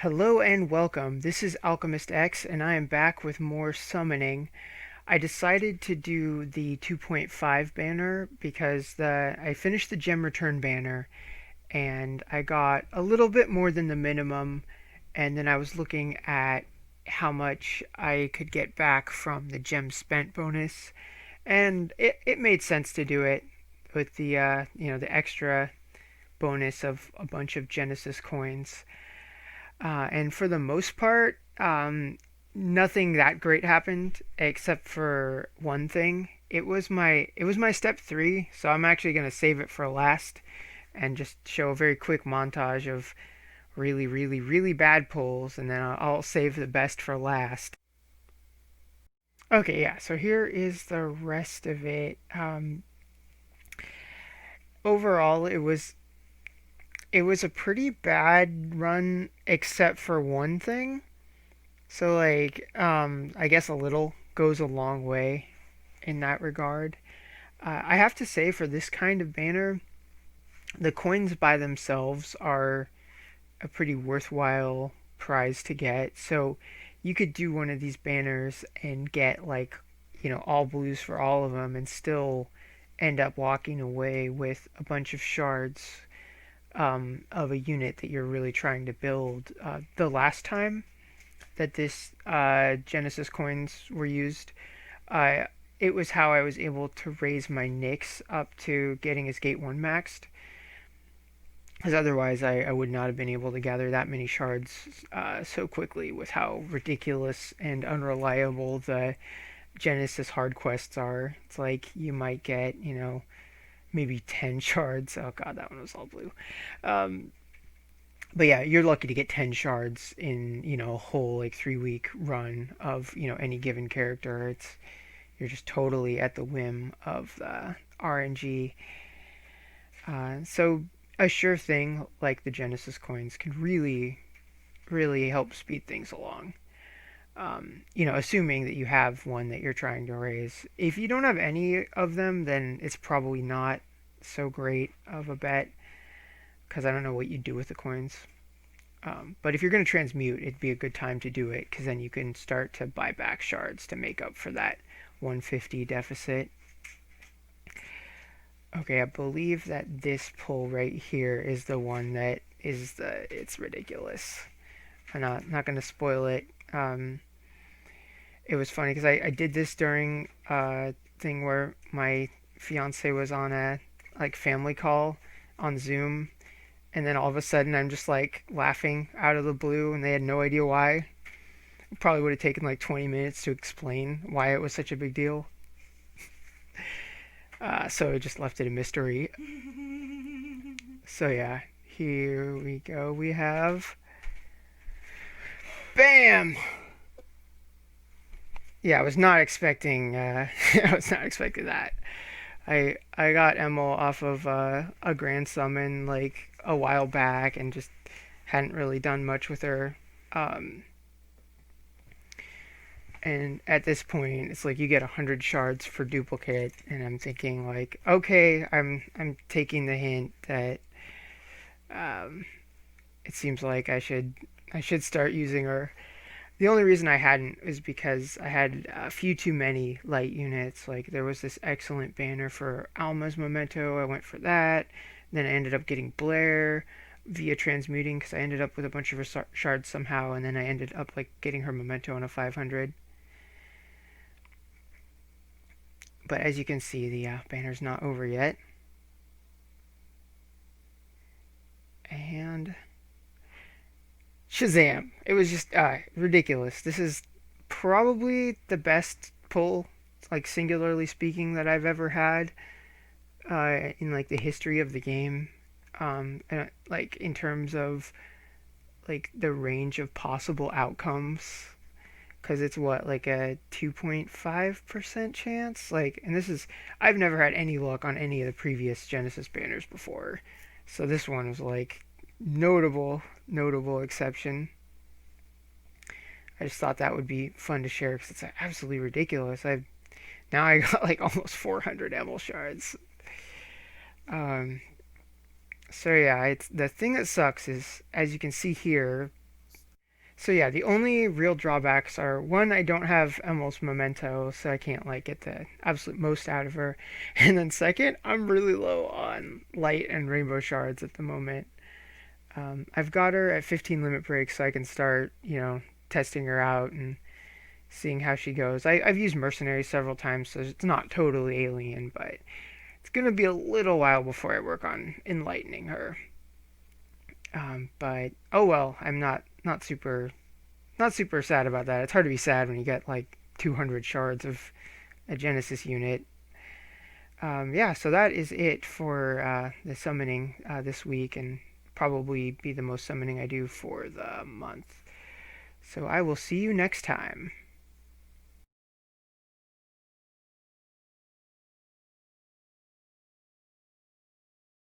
Hello and welcome. This is Alchemistexe, and I am back with more summoning. I decided to do the 2.5 banner because I finished the gem return banner and I got a little bit more than the minimum, and then I was looking at how much I could get back from the gem spent bonus, and it made sense to do it with the extra bonus of a bunch of Genesis coins. And for the most part, nothing that great happened except for one thing. It was my step three, so I'm actually gonna save it for last and just show a very quick montage of really, really, really bad pulls, and then I'll save the best for last. Okay, yeah. So here is the rest of it. Overall, it was a pretty bad run except for one thing. So I guess a little goes a long way in that regard. I have to say for this kind of banner, the coins by themselves are a pretty worthwhile prize to get. So you could do one of these banners and get all blues for all of them and still end up walking away with a bunch of shards of a unit that you're really trying to build. The last time that this Genesis coins were used, uh, it was how I was able to raise my Nyx up to getting his Gate 1 maxed. Because otherwise, I would not have been able to gather that many shards so quickly with how ridiculous and unreliable the Genesis hard quests are. It's like you might get, maybe 10 shards. Oh god, that one was all blue. Um, but yeah, you're lucky to get 10 shards in, a whole like 3 week run of, any given character. You're just totally at the whim of the RNG. So a sure thing like the Genesis coins can really, really help speed things along. Assuming that you have one that you're trying to raise. If you don't have any of them, then it's probably not so great of a bet because I don't know what you do with the coins. But if you're going to transmute, it'd be a good time to do it because then you can start to buy back shards to make up for that 150 deficit. Okay, I believe that this pull right here is the one that it's ridiculous. I'm not going to spoil it. It was funny because I did this during a thing where my fiance was on a family call on Zoom, and then all of a sudden I'm just like laughing out of the blue, and they had no idea why. It probably would have taken like 20 minutes to explain why it was such a big deal. So I just left it a mystery. So yeah, here we go. We have bam. Yeah, I was not expecting. I was not expecting that. I got Emil off of a grand summon like a while back and just hadn't really done much with her. Um, and at this point, it's like you get 100 shards for duplicate, and I'm thinking like, okay, I'm taking the hint that um, it seems like I should start using her. The only reason I hadn't is because I had a few too many light units. Like there was this excellent banner for Alma's Memento. I went for that. Then I ended up getting Blair via transmuting because I ended up with a bunch of her shards somehow, and then I ended up like getting her Memento on a 500. But as you can see, the banner's not over yet. And Shazam! It was just ridiculous. This is probably the best pull, like singularly speaking, that I've ever had in like the history of the game. And like in terms of like the range of possible outcomes, because it's what like a 2.5% chance. And this is I've never had any luck on any of the previous Genesis banners before, so this one was like notable exception. I just thought that would be fun to share because it's absolutely ridiculous. I got like almost 400 Emil shards. Um, so yeah, it's the thing that sucks is as you can see here, So yeah, the only real drawbacks are one, I don't have Emel's memento, so I can't like get the absolute most out of her. And then second, I'm really low on light and rainbow shards at the moment. I've got her at 15 limit breaks, so I can start, testing her out and seeing how she goes. I've used mercenary several times, so it's not totally alien, but it's gonna be a little while before I work on enlightening her. But oh well, I'm not super sad about that. It's hard to be sad when you get like 200 shards of a Genesis unit. Yeah, so that is it for the summoning this week, and probably be the most summoning I do for the month. So I will see you next time.